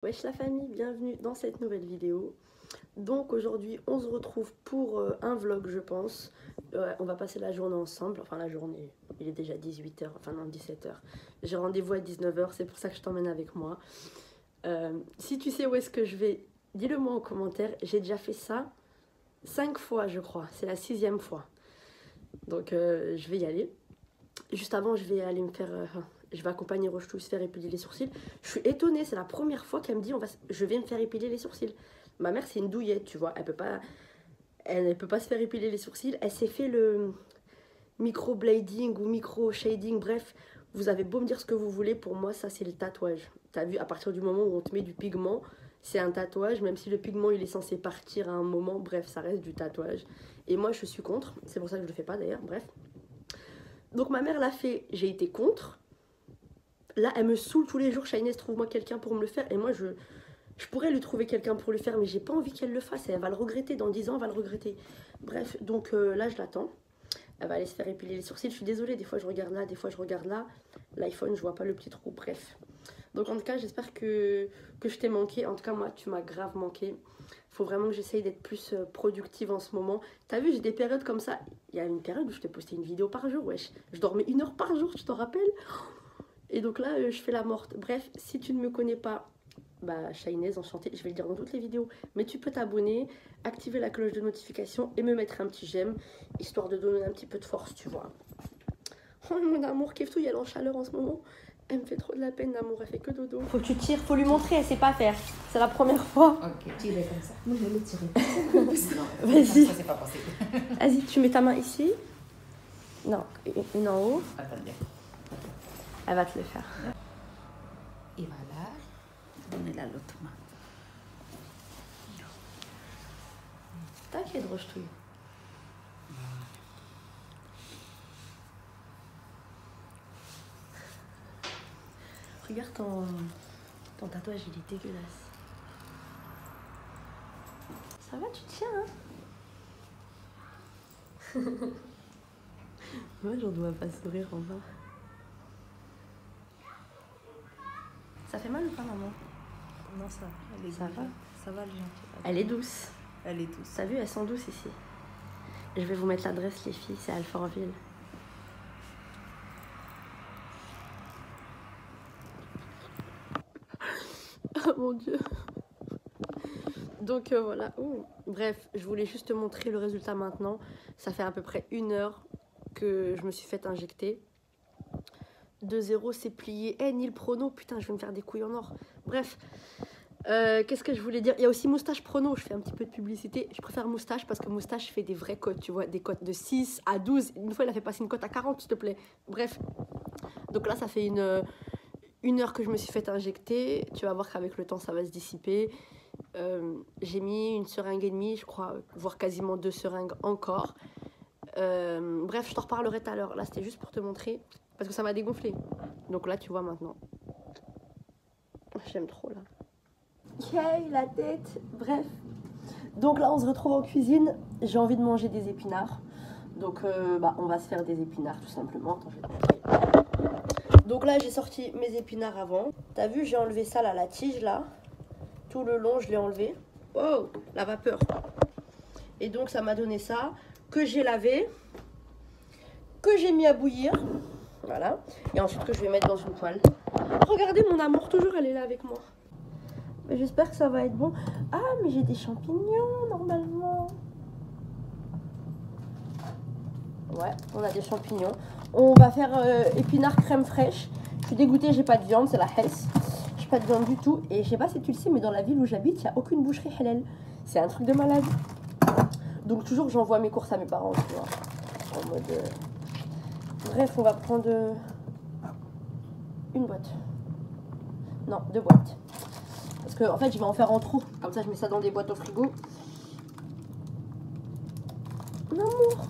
Wesh la famille, bienvenue dans cette nouvelle vidéo. Donc aujourd'hui on se retrouve pour un vlog je pense. On va passer la journée ensemble, enfin la journée, il est déjà 18 h, enfin non 17 h. J'ai rendez-vous à 19 h, c'est pour ça que je t'emmène avec moi. Si tu sais où est-ce que je vais, dis-le moi en commentaire. J'ai déjà fait ça 5 fois je crois, c'est la 6e fois. Donc je vais y aller. Juste avant je vais aller me faire... je vais accompagner Rochetou se faire épiler les sourcils. Je suis étonnée, c'est la première fois qu'elle me dit je vais me faire épiler les sourcils. Ma mère, c'est une douillette, tu vois. Elle peut pas se faire épiler les sourcils. Elle s'est fait le microblading ou micro-shading. Bref, vous avez beau me dire ce que vous voulez. Pour moi, ça, c'est le tatouage. T'as vu, à partir du moment où on te met du pigment, c'est un tatouage. Même si le pigment, il est censé partir à un moment. Bref, ça reste du tatouage. Et moi, je suis contre. C'est pour ça que je le fais pas, d'ailleurs. Bref. Donc, ma mère l'a fait. J'ai été contre. Là, elle me saoule tous les jours. Shainez, trouve-moi quelqu'un pour me le faire. Et moi, je pourrais lui trouver quelqu'un pour le faire, mais j'ai pas envie qu'elle le fasse. Et elle va le regretter. Dans 10 ans, elle va le regretter. Bref, donc là, je l'attends. Elle va aller se faire épiler les sourcils. Je suis désolée, des fois, je regarde là, des fois, je regarde là. L'iPhone, je vois pas le petit trou. Bref. Donc, en tout cas, j'espère que je t'ai manqué. En tout cas, moi, tu m'as grave manqué. Faut vraiment que j'essaye d'être plus productive en ce moment. T'as vu, j'ai des périodes comme ça. Il y a une période où je t'ai posté une vidéo par jour, wesh. Je dormais 1 heure par jour, tu t'en rappelles? Et donc là, je fais la morte. Bref, si tu ne me connais pas, bah, Shainez, enchantée, je vais le dire dans toutes les vidéos. Mais tu peux t'abonner, activer la cloche de notification et me mettre un petit j'aime, histoire de donner un petit peu de force, tu vois. Oh, mon amour, Keftou, il y a en chaleur en ce moment. Elle me fait trop de la peine, l'amour, elle fait que dodo. Faut que tu tires, faut lui montrer, elle sait pas faire. C'est la première fois. Ok, tirer comme ça. Moi, je vais le tirer. Vas-y. Ça, c'est pas possible. Vas-y, tu mets ta main ici. Non, une en haut. Attendez. Elle va te le faire. Et voilà. Donnez-la l'autre main. T'inquiète, Rochetou. Regarde ton tatouage, il est dégueulasse. Ça va, tu tiens, hein? Moi, j'en dois pas sourire en bas. Ça fait mal ou pas, maman? Non, ça va. Ça va? Ça va, les gens. Elle est douce. Elle est douce. T'as vu, elles sont douces ici. Je vais vous mettre l'adresse, les filles, c'est Alfortville. Oh mon Dieu. Donc voilà. Ouh. Bref, je voulais juste te montrer le résultat maintenant. Ça fait à peu près 1 heure que je me suis fait injecter. 2-0, c'est plié. Eh, Nil Prono, putain, je vais me faire des couilles en or. Bref, qu'est-ce que je voulais dire? Il y a aussi Moustache Prono, je fais un petit peu de publicité. Je préfère Moustache parce que Moustache fait des vraies cotes, tu vois, des cotes de 6 à 12. Une fois, il a fait passer une cote à 40, s'il te plaît. Bref, donc là, ça fait une heure que je me suis fait injecter. Tu vas voir qu'avec le temps, ça va se dissiper. J'ai mis 1 seringue et demie, je crois, voire quasiment 2 seringues encore. Bref, je t'en reparlerai tout à l'heure. Là, c'était juste pour te montrer, parce que ça va dégonfler. Donc là, tu vois maintenant. J'aime trop, là. Yay, la tête. Bref. Donc là, on se retrouve en cuisine. J'ai envie de manger des épinards. Donc, on va se faire des épinards, tout simplement. Attends, je vais te montrer. Donc là, j'ai sorti mes épinards avant. T'as vu, j'ai enlevé ça, là, la tige, là. Tout le long, je l'ai enlevé. Oh, la vapeur. Et donc, ça m'a donné ça, que j'ai lavé, que j'ai mis à bouillir. Voilà. Et ensuite, que je vais mettre dans une poêle. Regardez, mon amour, toujours, elle est là avec moi. Mais j'espère que ça va être bon. Ah, mais j'ai des champignons, normalement. Ouais, on a des champignons. On va faire épinards crème fraîche. Je suis dégoûtée, j'ai pas de viande, c'est la Hesse. J'ai pas de viande du tout. Et je sais pas si tu le sais, mais dans la ville où j'habite, il n'y a aucune boucherie halal. C'est un truc de malade. Donc toujours, j'envoie mes courses à mes parents, tu vois. En mode... Bref, on va prendre une boîte. Non, 2 boîtes. Parce que en fait, je vais en faire en trou. Comme ça, je mets ça dans des boîtes au frigo. Mon amour.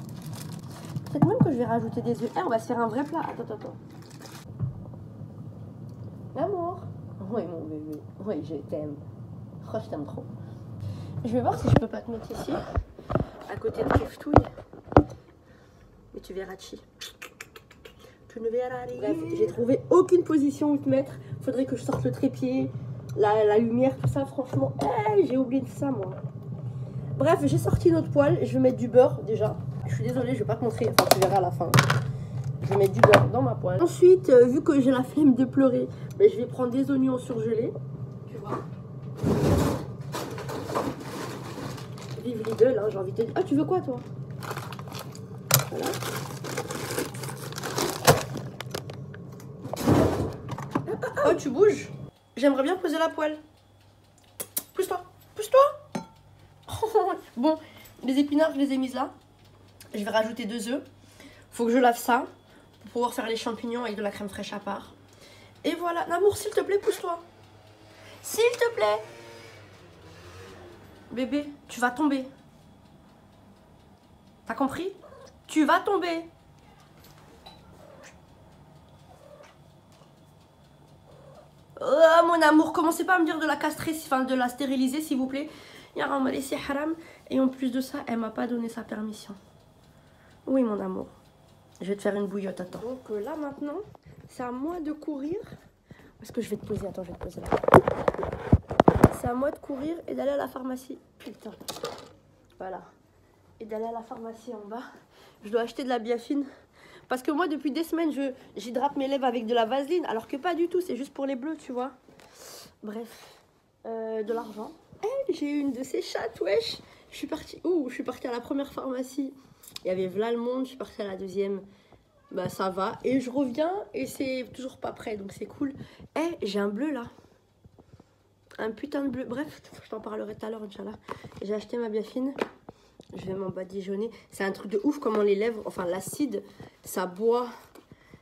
Peut-être même que je vais rajouter des œufs. Eh, on va se faire un vrai plat. Attends. L'amour. Oui, mon bébé. Oui, je t'aime. Oh, je t'aime trop. Je vais voir si je peux pas te mettre ici, à côté de Keftouille. Mais tu verras chi. Tu ne verras rien. Bref, j'ai trouvé aucune position où te mettre. Faudrait que je sorte le trépied. la lumière, tout ça, franchement, j'ai oublié de ça, moi. Bref, j'ai sorti notre poêle. Je vais mettre du beurre, déjà. Je suis désolée, je vais pas te montrer. Enfin, tu verras à la fin. Je vais mettre du beurre dans ma poêle. Ensuite, vu que j'ai la flemme de pleurer, ben, je vais prendre des oignons surgelés. Tu vois. Vive Lidl, hein, j'ai envie de te dire. Ah, tu veux quoi, toi? Voilà. Oh, tu bouges? J'aimerais bien poser la poêle. Pousse-toi, pousse-toi. Bon, les épinards, je les ai mises là. Je vais rajouter 2 œufs. Faut que je lave ça pour pouvoir faire les champignons avec de la crème fraîche à part. Et voilà. L'amour, s'il te plaît, pousse-toi. S'il te plaît. Bébé, tu vas tomber. T'as compris? Tu vas tomber. Oh, mon amour, commencez pas à me dire de la castrer, enfin de la stériliser, s'il vous plaît. Yaram, c'est haram. Et en plus de ça, elle m'a pas donné sa permission. Oui, mon amour. Je vais te faire une bouillotte, attends. Donc là, maintenant, c'est à moi de courir. Parce que je vais te poser, attends, je vais te poser là. C'est à moi de courir et d'aller à la pharmacie. Putain. Voilà. Et d'aller à la pharmacie en bas. Je dois acheter de la biafine. Parce que moi, depuis des semaines, j'hydrate mes lèvres avec de la vaseline. Alors que pas du tout, c'est juste pour les bleus, tu vois. Bref. De l'argent. Eh, j'ai eu une de ces chattes, wesh. Je suis partie à la première pharmacie. Il y avait v'là le monde. Je suis partie à la deuxième. Bah, ça va. Et je reviens et c'est toujours pas prêt. Donc, c'est cool. Eh, j'ai un bleu, là. Un putain de bleu. Bref, je t'en parlerai tout à l'heure, Inch'Allah. J'ai acheté ma biafine. Je vais m'en badigeonner. C'est un truc de ouf comment les lèvres, enfin l'acide, ça boit.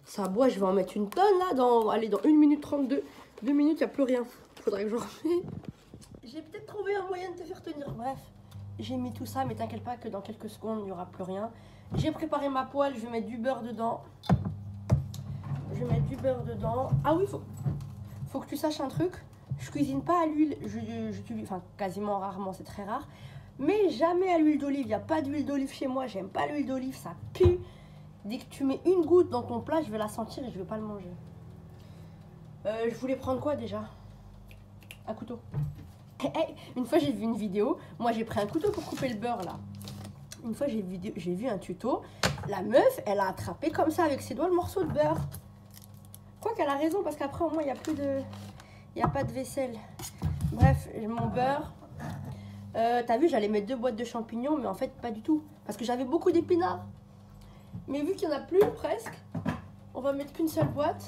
Ça boit, je vais en mettre une tonne là. Dans 1 minute 32. 2 minutes, il n'y a plus rien. Faudrait que je remette. J'ai peut-être trouvé un moyen de te faire tenir. Bref, j'ai mis tout ça, mais t'inquiète pas que dans quelques secondes, il n'y aura plus rien. J'ai préparé ma poêle, je vais mettre du beurre dedans. Je vais mettre du beurre dedans. Ah oui, faut que tu saches un truc. Je cuisine pas à l'huile. Enfin, quasiment rarement, c'est très rare. Mais jamais à l'huile d'olive. Il n'y a pas d'huile d'olive chez moi. J'aime pas l'huile d'olive, ça pue. Dès que tu mets une goutte dans ton plat, je vais la sentir et je vais pas le manger. Je voulais prendre quoi déjà? Un couteau. Une fois, j'ai vu une vidéo. Moi, j'ai pris un couteau pour couper le beurre là. Une fois, j'ai vu un tuto. La meuf, elle a attrapé comme ça avec ses doigts le morceau de beurre. Quoi qu'elle a raison parce qu'après, au moins, il n'y a plus de... Il n'y a pas de vaisselle. Bref, mon beurre. T'as vu, j'allais mettre 2 boîtes de champignons, mais en fait, pas du tout. Parce que j'avais beaucoup d'épinards. Mais vu qu'il n'y en a plus, presque, on va mettre qu'une seule boîte.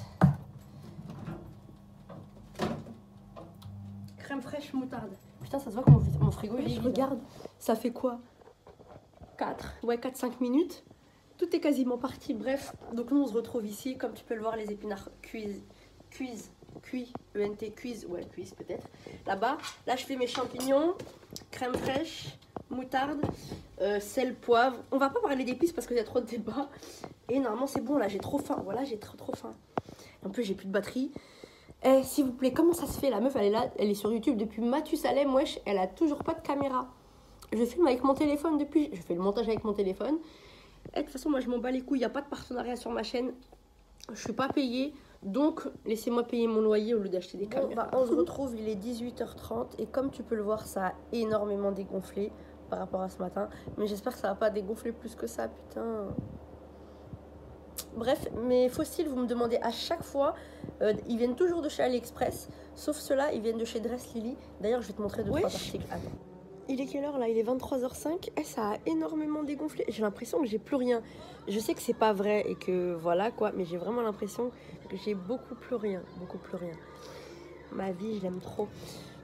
Crème fraîche moutarde. Putain, ça se voit que mon frigo est vide. Regarde, ça fait quoi? 4-5 minutes. Tout est quasiment parti. Bref, donc nous, on se retrouve ici. Comme tu peux le voir, les épinards cuisent, ENT cuisent, ouais, cuisent peut-être. Là-bas, là, je fais mes champignons, crème fraîche, moutarde, sel, poivre. On va pas parler d'épices parce qu'il y a trop de débats. Et normalement, c'est bon, là, j'ai trop faim. Voilà, j'ai trop faim. En plus, j'ai plus de batterie. Eh, s'il vous plaît, comment ça se fait? La meuf, elle est là, elle est sur YouTube depuis Mathusalem, wesh, elle a toujours pas de caméra. Je filme avec mon téléphone depuis... Je fais le montage avec mon téléphone. Et de toute façon, moi, je m'en bats les couilles. Il n'y a pas de partenariat sur ma chaîne. Je suis pas payée. Donc, laissez-moi payer mon loyer au lieu d'acheter des caméras. On se retrouve, il est 18h30. Et comme tu peux le voir, ça a énormément dégonflé par rapport à ce matin. Mais j'espère que ça va pas dégonfler plus que ça, putain. Bref, mes fossiles, vous me demandez à chaque fois. Ils viennent toujours de chez AliExpress. Sauf ceux-là, ils viennent de chez Dress Lily. D'ailleurs, je vais te montrer 2-3 articles. Attends. Il est quelle heure là? Il est 23h05. Eh, ça a énormément dégonflé. J'ai l'impression que j'ai plus rien. Je sais que c'est pas vrai et que voilà quoi, mais j'ai vraiment l'impression que j'ai beaucoup plus rien. Beaucoup plus rien. Ma vie, je l'aime trop.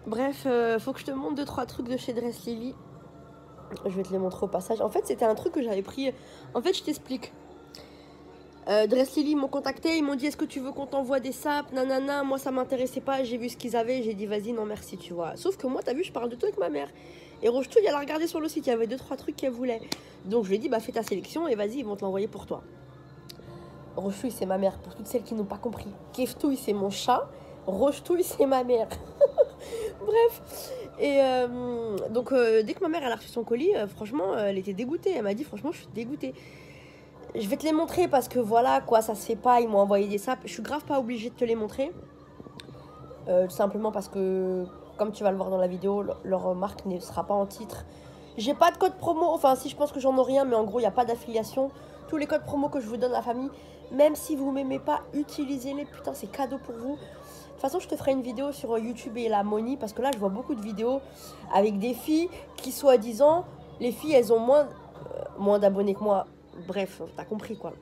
Bref, faut que je te montre 2-3 trucs de chez Dress Lily. Je vais te les montrer au passage. En fait, c'était un truc que j'avais pris. En fait, je t'explique. Dress Lily m'ont contacté, ils m'ont dit est-ce que tu veux qu'on t'envoie des sapes, nanana, moi ça m'intéressait pas, j'ai vu ce qu'ils avaient, j'ai dit vas-y non merci tu vois. Sauf que moi t'as vu je parle de tout avec ma mère. Et Rochetou elle a regardé sur le site, il y avait 2-3 trucs qu'elle voulait. Donc je lui ai dit bah fais ta sélection et vas-y ils vont te l'envoyer pour toi. Rochetou c'est ma mère, pour toutes celles qui n'ont pas compris. Keftouille c'est mon chat, Rochetou c'est ma mère. Bref. Et donc dès que ma mère elle a reçu son colis, franchement elle était dégoûtée, elle m'a dit franchement je suis dégoûtée. Je vais te les montrer parce que voilà quoi, ça se fait pas, ils m'ont envoyé des sapes. Je suis grave pas obligée de te les montrer. Simplement parce que, comme tu vas le voir dans la vidéo, leur marque ne sera pas en titre. J'ai pas de code promo, enfin si je pense que j'en ai rien, mais en gros il n'y a pas d'affiliation. Tous les codes promo que je vous donne à la famille, même si vous m'aimez pas, utilisez-les, putain c'est cadeau pour vous. De toute façon je te ferai une vidéo sur YouTube et la Moni, parce que là je vois beaucoup de vidéos avec des filles qui soi-disant, les filles elles ont moins d'abonnés que moi. Bref, t'as compris quoi.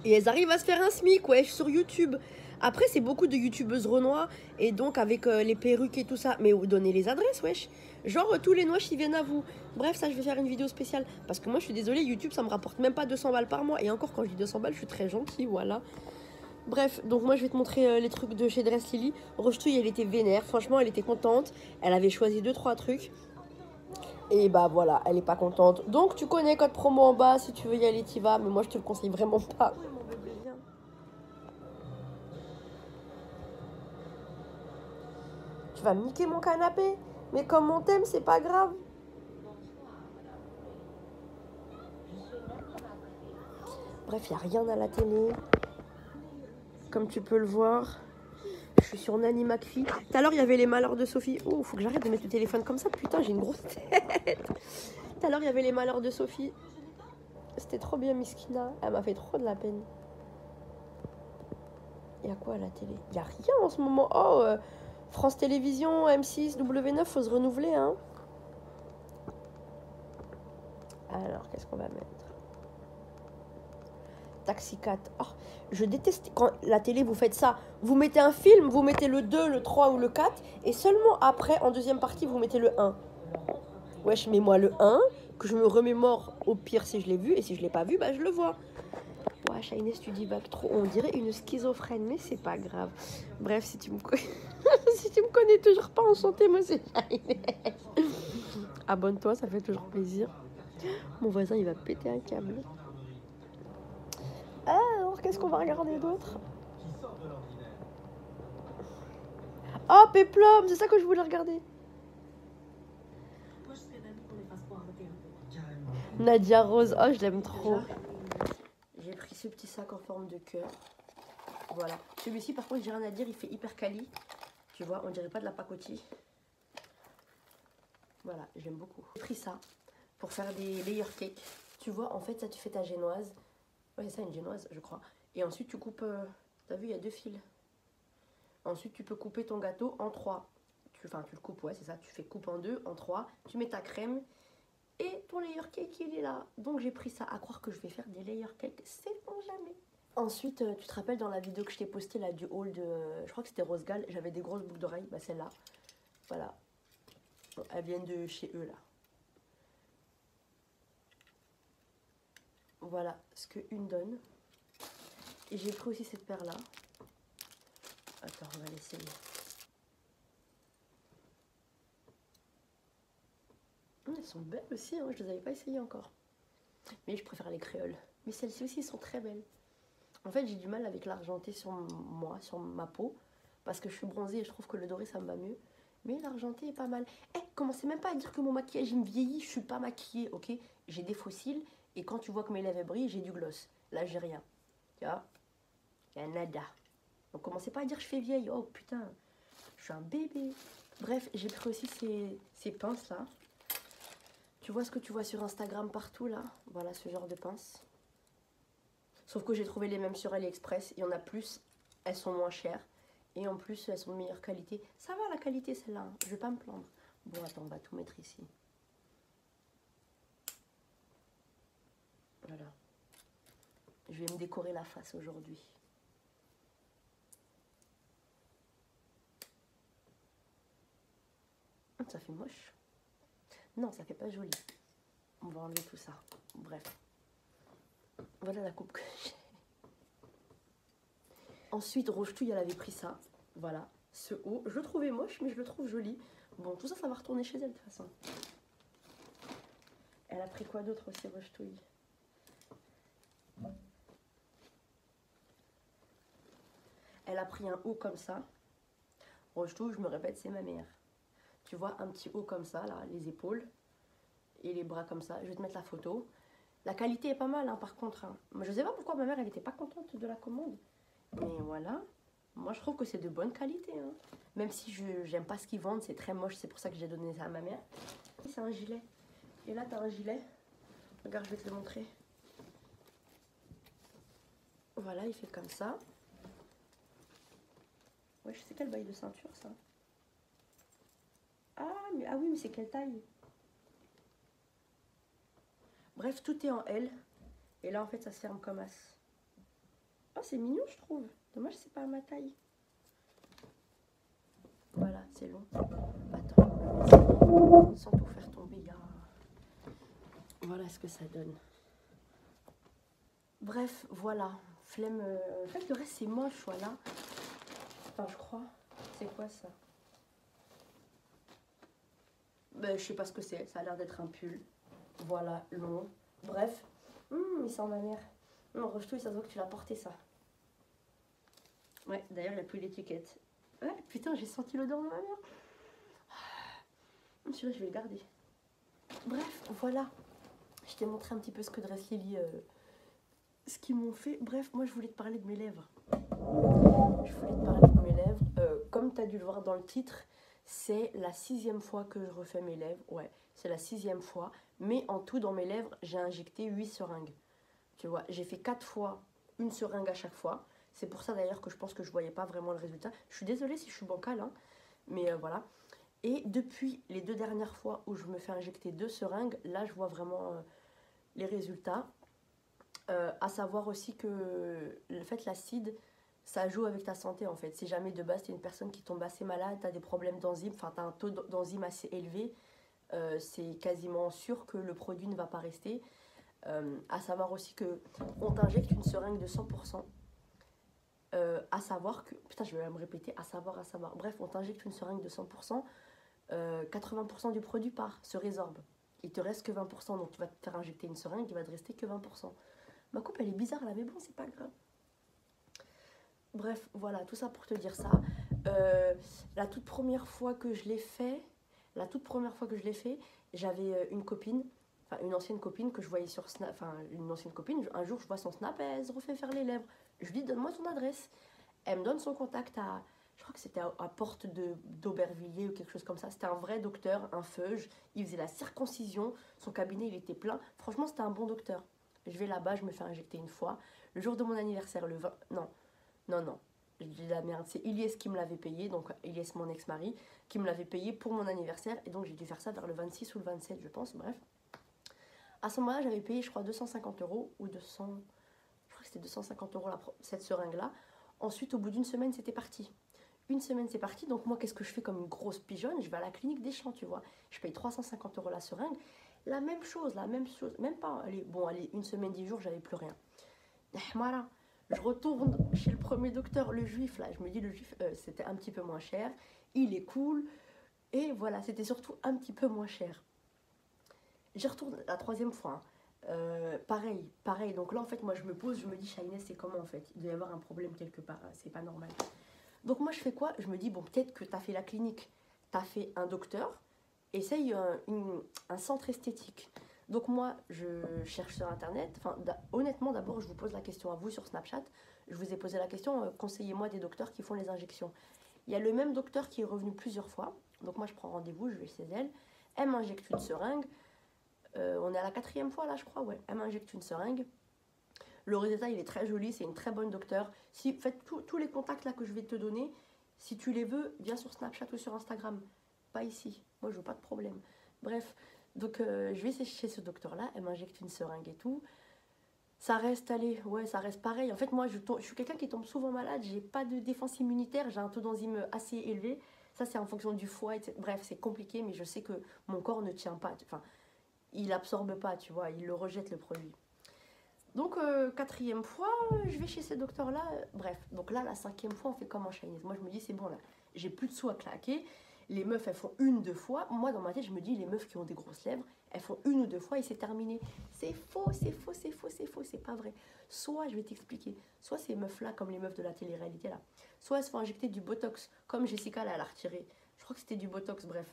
Et elles arrivent à se faire un SMIC, wesh, sur YouTube. Après, c'est beaucoup de youtubeuses renois, et donc avec les perruques et tout ça. Mais donnez les adresses, wesh. Genre, tous les noirs, ils viennent à vous. Bref, ça, je vais faire une vidéo spéciale. Parce que moi, je suis désolée, YouTube, ça me rapporte même pas 200 balles par mois. Et encore, quand je dis 200 balles, je suis très gentille, voilà. Bref, donc moi, je vais te montrer les trucs de chez Dress Lily. Rochtouille, elle était vénère. Franchement, elle était contente. Elle avait choisi 2-3 trucs. Et bah voilà, elle est pas contente. Donc, tu connais code promo en bas. Si tu veux y aller, t'y vas. Mais moi, je te le conseille vraiment pas. Oui, mon bébé, viens. Tu vas me niquer mon canapé. Mais comme on t'aime, c'est pas grave. Bref, il n'y a rien à la télé. Comme tu peux le voir. Je suis sur Nanny McPhee. Tout à l'heure, il y avait les malheurs de Sophie. Oh, faut que j'arrête de mettre le téléphone comme ça. Putain, j'ai une grosse tête. Tout à l'heure, il y avait les malheurs de Sophie. C'était trop bien, Miskina. Elle m'a fait trop de la peine. Il y a quoi à la télé? Il n'y a rien en ce moment. Oh, France Télévisions, M6, W9, faut se renouveler, hein. Alors, qu'est-ce qu'on va mettre? Taxi 4. Oh, je déteste quand la télé, vous faites ça. Vous mettez un film, vous mettez le 2, le 3 ou le 4. Et seulement après, en deuxième partie, vous mettez le 1. Wesh, mets-moi le 1, que je me remémore au pire si je l'ai vu. Et si je l'ai pas vu, bah je le vois. Wesh, Inès, tu dis bac trop. On dirait une schizophrène, mais c'est pas grave. Bref, si tu me connais... si tu me connais toujours pas, enchanté, moi c'est Inès. Abonne-toi, ça fait toujours plaisir. Mon voisin, il va péter un câble. Alors, qu'est-ce qu'on va regarder d'autre? Oh, Péplum, c'est ça que je voulais regarder. Nadia Rose, oh, je l'aime trop. J'ai pris ce petit sac en forme de cœur. Voilà. Celui-ci, par contre, j'ai rien à dire, il fait hyper quali. Tu vois, on dirait pas de la pacotille. Voilà, j'aime beaucoup. J'ai pris ça pour faire des layer cakes. Tu vois, en fait, ça, tu fais ta génoise. Ouais, c'est ça, une génoise, je crois. Et ensuite, tu coupes... T'as vu, il y a 2 fils. Ensuite, tu peux couper ton gâteau en 3. Enfin, tu le coupes, ouais, c'est ça. Tu fais coupe en 2, en 3. Tu mets ta crème. Et ton layer cake, il est là. Donc, j'ai pris ça. À croire que je vais faire des layer cakes, c'est pour jamais. Ensuite, tu te rappelles dans la vidéo que je t'ai postée, là, du haul de... Je crois que c'était Rose Gall. J'avais des grosses boucles d'oreilles. Bah, celle-là. Voilà. Bon, elles viennent de chez eux, là. Voilà ce que une donne. Et j'ai pris aussi cette paire-là. Attends, on va l'essayer. Elles sont belles aussi, hein. Je ne les avais pas essayées encore. Mais je préfère les créoles. Mais celles-ci aussi sont très belles. En fait, j'ai du mal avec l'argenté sur moi, sur ma peau. Parce que je suis bronzée et je trouve que le doré, ça me va mieux. Mais l'argenté est pas mal. Eh, commencez même pas à dire que mon maquillage, il me vieillit. Je suis pas maquillée, ok? J'ai des fossiles. Et quand tu vois que mes lèvres brillent, j'ai du gloss. Là, j'ai rien. Tu vois? Il y a nada. Donc, commencez pas à dire que je fais vieille. Oh, putain. Je suis un bébé. Bref, j'ai pris aussi ces pinces-là. Tu vois ce que tu vois sur Instagram partout, là? Voilà, ce genre de pinces. Sauf que j'ai trouvé les mêmes sur AliExpress. Il y en a plus. Elles sont moins chères. Et en plus, elles sont de meilleure qualité. Ça va, la qualité, celle-là. Hein. Je vais pas me plaindre. Bon, attends, on va tout mettre ici. Voilà. Je vais me décorer la face aujourd'hui. Ça fait moche. Non, ça fait pas joli. On va enlever tout ça. Bref. Voilà la coupe que j'ai. Ensuite, Rochetou, elle avait pris ça. Voilà. Ce haut. Je le trouvais moche, mais je le trouve joli. Bon, tout ça, ça va retourner chez elle, de toute façon. Elle a pris quoi d'autre aussi, Rochetou? Elle a pris un haut comme ça. Rochetou, je me répète, c'est ma mère. Tu vois, un petit haut comme ça, là, les épaules. Et les bras comme ça. Je vais te mettre la photo. La qualité est pas mal, hein, par contre. Hein. Je sais pas pourquoi ma mère, elle était pas contente de la commande. Mais voilà. Moi, je trouve que c'est de bonne qualité. Hein. Même si je j'aime pas ce qu'ils vendent, c'est très moche. C'est pour ça que j'ai donné ça à ma mère. C'est un gilet. Et là, tu as un gilet. Regarde, je vais te le montrer. Voilà, il fait comme ça. Ouais, je sais quel bail de ceinture, ça. Ah oui, mais c'est quelle taille? Bref, tout est en L. Et là, en fait, ça se ferme comme as. Oh, c'est mignon, je trouve. Dommage, c'est pas à ma taille. Voilà, c'est long. Attends, sans tout faire tomber. Voilà ce que ça donne. Bref, voilà. Flemme. En fait, le reste, c'est moche, voilà. Enfin, je crois. C'est quoi ça? Ben, je sais pas ce que c'est. Ça a l'air d'être un pull. Voilà, long. Bref. Il sent ma mère. Non, Rochetou, ça se voit que tu l'as porté, ça. Ouais, d'ailleurs, il n'y a plus l'étiquette. Ouais, putain, j'ai senti l'odeur de ma mère. Celui-là, je vais le garder. Bref, voilà. Je t'ai montré un petit peu ce que Dress Lily, ce qu'ils m'ont fait. Bref, moi, je voulais te parler de mes lèvres. Comme tu as dû le voir dans le titre, c'est la 6e fois que je refais mes lèvres. Ouais, c'est la 6e fois. Mais en tout, dans mes lèvres, j'ai injecté 8 seringues. Tu vois, j'ai fait 4 fois une seringue à chaque fois. C'est pour ça d'ailleurs que je pense que je voyais pas vraiment le résultat. Je suis désolée si je suis bancale, hein, mais voilà. Et depuis les 2 dernières fois où je me fais injecter 2 seringues, là je vois vraiment les résultats. À savoir aussi que le fait l'acide, ça joue avec ta santé en fait. Si jamais de base tu es une personne qui tombe assez malade, tu as des problèmes d'enzymes, enfin tu as un taux d'enzymes assez élevé, c'est quasiment sûr que le produit ne va pas rester. À savoir aussi que on t'injecte une seringue de 100%. À savoir que, putain je vais me répéter, à savoir. Bref, on t'injecte une seringue de 100%, 80% du produit part, se résorbe. Il te reste que 20%, donc tu vas te faire injecter une seringue, il va te rester que 20%. Ma coupe elle est bizarre là, mais bon, c'est pas grave. Bref, voilà, tout ça pour te dire ça. La toute première fois que je l'ai fait, j'avais une copine, enfin une ancienne copine que je voyais sur Snap, enfin une ancienne copine, un jour je vois son Snap, elle se refait faire les lèvres. Je lui dis, donne-moi son adresse. Elle me donne son contact je crois que c'était à Porte d'Aubervilliers ou quelque chose comme ça. C'était un vrai docteur, un feuge. Il faisait la circoncision. Son cabinet, il était plein. Franchement, c'était un bon docteur. Je vais là-bas, je me fais injecter une fois. Le jour de mon anniversaire, le 20... Non. Je dis la merde. C'est Ilyes qui me l'avait payé. Donc, Ilyes, mon ex-mari, qui me l'avait payé pour mon anniversaire. Et donc, j'ai dû faire ça vers le 26 ou le 27, je pense. Bref. À ce moment-là, j'avais payé, je crois, 250 € ou 200... Je crois que c'était 250 € cette seringue-là. Ensuite, au bout d'une semaine, c'était parti. Une semaine, c'est parti. Donc, moi, qu'est-ce que je fais comme une grosse pigeonne? Je vais à la clinique des Champs, tu vois. Je paye 350 € la seringue. La même chose. Même pas. Allez, une semaine, 10 jours, j'avais plus rien. Voilà. Je retourne chez le premier docteur, le juif, là. Je me dis, le juif, c'était un petit peu moins cher. Il est cool. Et voilà, c'était surtout un petit peu moins cher. J'y retourne la 3e fois. Pareil. Donc là, en fait, moi, je me pose, je me dis, Shainez, c'est comment, en fait? Il doit y avoir un problème quelque part. C'est pas normal. Donc moi je fais quoi? Je me dis, bon, peut-être que tu as fait la clinique, tu as fait un docteur, essaye un centre esthétique. Donc moi je cherche sur internet, enfin honnêtement d'abord je vous pose la question à vous sur Snapchat, je vous ai posé la question, conseillez-moi des docteurs qui font les injections. Il y a le même docteur qui est revenu plusieurs fois, donc moi je prends rendez-vous, je vais chez elle, elle m'injecte une seringue, on est à la 4e fois là je crois, ouais, elle m'injecte une seringue. Le résultat, il est très joli, c'est une très bonne docteure. Faites tous les contacts là que je vais te donner, si tu les veux, viens sur Snapchat ou sur Instagram. Pas ici, moi je veux pas de problème. Bref, donc je vais chez ce docteur-là, elle m'injecte une seringue et tout. Ça reste, ça reste pareil. En fait, moi, je suis quelqu'un qui tombe souvent malade, j'ai pas de défense immunitaire, j'ai un taux d'enzyme assez élevé. Ça, c'est en fonction du foie, etc. Bref, c'est compliqué, mais je sais que mon corps ne tient pas. Enfin, il absorbe pas, tu vois, il le rejette le produit. Donc, 4e fois, je vais chez ce docteur-là. Bref, donc là, la 5e fois, on fait comme en Chinese. Moi, je me dis, c'est bon, là, j'ai plus de sous à claquer. Les meufs, elles font 1-2 fois. Moi, dans ma tête, je me dis, les meufs qui ont des grosses lèvres, elles font 1 ou 2 fois et c'est terminé. C'est faux, c'est pas vrai. Soit, je vais t'expliquer, soit ces meufs-là, comme les meufs de la télé-réalité, là, soit elles se font injecter du Botox, comme Jessica, là, elle a retiré. Je crois que c'était du Botox, bref.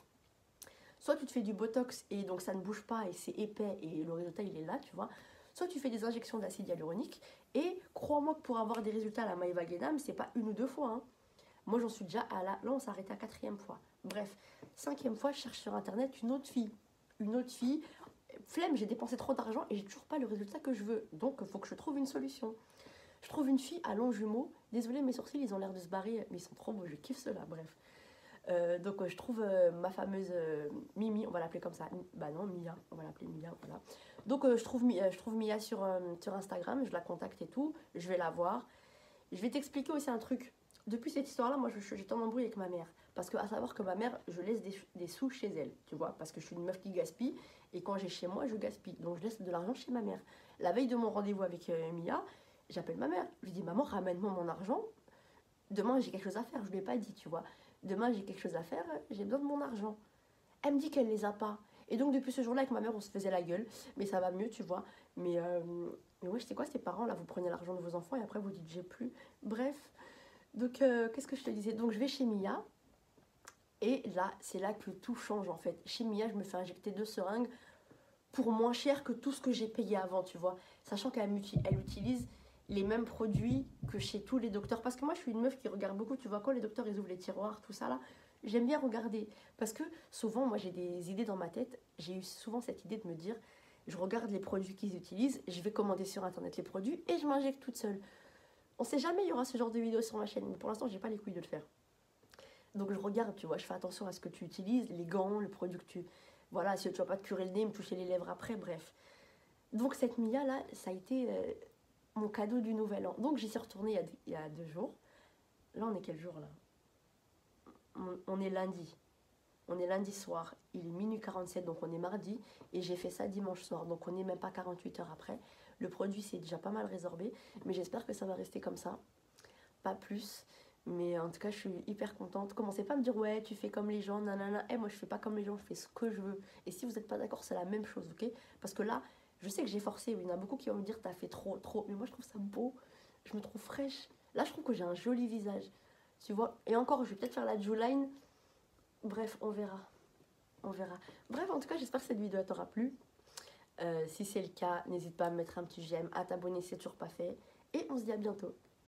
Soit tu te fais du Botox et donc ça ne bouge pas et c'est épais et le résultat, il est là, tu vois. Soit tu fais des injections d'acide hyaluronique et crois-moi que pour avoir des résultats à la Maëva Guénam, c'est pas 1 ou 2 fois. Hein. Moi, j'en suis déjà à la... Là, on s'est arrêté à 4e fois. Bref, 5e fois, je cherche sur Internet une autre fille. Une autre fille. Flemme, j'ai dépensé trop d'argent et j'ai toujours pas le résultat que je veux. Donc, il faut que je trouve une solution. Je trouve une fille à longs jumeaux. Désolée, mes sourcils, ils ont l'air de se barrer, mais ils sont trop beaux, je kiffe cela, bref. Donc, je trouve ma fameuse Mimi, on va l'appeler comme ça. Bah non, Mia, on va l'appeler Mia, voilà. Donc, je trouve Mia sur Instagram, je la contacte et tout, je vais la voir. Je vais t'expliquer aussi un truc. Depuis cette histoire-là, moi, j'étais en embrouille avec ma mère. Parce que, à savoir que ma mère, je laisse des sous chez elle, tu vois, parce que je suis une meuf qui gaspille. Et quand j'ai chez moi, je gaspille. Donc, je laisse de l'argent chez ma mère. La veille de mon rendez-vous avec Mia, j'appelle ma mère. Je lui dis, maman, ramène-moi mon argent. Demain, j'ai quelque chose à faire. Je lui ai pas dit, tu vois. Demain, j'ai quelque chose à faire. J'ai besoin de mon argent. Elle me dit qu'elle les a pas. Et donc, depuis ce jour-là, avec ma mère, on se faisait la gueule. Mais ça va mieux, tu vois. Mais ouais, je sais quoi, ces parents, là, vous prenez l'argent de vos enfants et après, vous dites, j'ai plus. Bref. Donc, qu'est-ce que je te disais? Donc, je vais chez Mia. Et là, c'est là que tout change, en fait. Chez Mia, je me fais injecter 2 seringues pour moins cher que tout ce que j'ai payé avant, tu vois. Sachant qu'elle utilise les mêmes produits que chez tous les docteurs. Parce que moi, je suis une meuf qui regarde beaucoup, tu vois, quand les docteurs, ils ouvrent les tiroirs, tout ça, là, j'aime bien regarder. Parce que souvent, moi, j'ai des idées dans ma tête. J'ai eu souvent cette idée de me dire, je regarde les produits qu'ils utilisent, je vais commander sur Internet les produits et je m'injecte toute seule. On sait jamais, il y aura ce genre de vidéo sur ma chaîne, mais pour l'instant, j'ai pas les couilles de le faire. Donc je regarde, tu vois, je fais attention à ce que tu utilises, les gants, le produit que tu... Voilà, si tu vas pas te curer le nez, me toucher les lèvres après, bref. Donc cette Mia là, ça a été mon cadeau du nouvel an. Donc j'y suis retournée il y a 2 jours. Là on est quel jour là? On est lundi. On est lundi soir. Il est minuit 47, donc on est mardi. Et j'ai fait ça dimanche soir. Donc on n'est même pas 48 heures après. Le produit s'est déjà pas mal résorbé. Mais j'espère que ça va rester comme ça. Pas plus. Mais en tout cas, je suis hyper contente. Commencez pas à me dire, ouais, tu fais comme les gens, nanana. Moi, je fais pas comme les gens, je fais ce que je veux. Et si vous n'êtes pas d'accord, c'est la même chose, ok? Parce que là, je sais que j'ai forcé. Il y en a beaucoup qui vont me dire, t'as fait trop, trop. Mais moi, je trouve ça beau. Je me trouve fraîche. Là, je trouve que j'ai un joli visage. Tu vois? Et encore, je vais peut-être faire la Jewline. Bref, on verra. On verra. Bref, en tout cas, j'espère que cette vidéo t'aura plu. Si c'est le cas, n'hésite pas à me mettre un petit j'aime, à t'abonner si c'est toujours pas fait. Et on se dit à bientôt.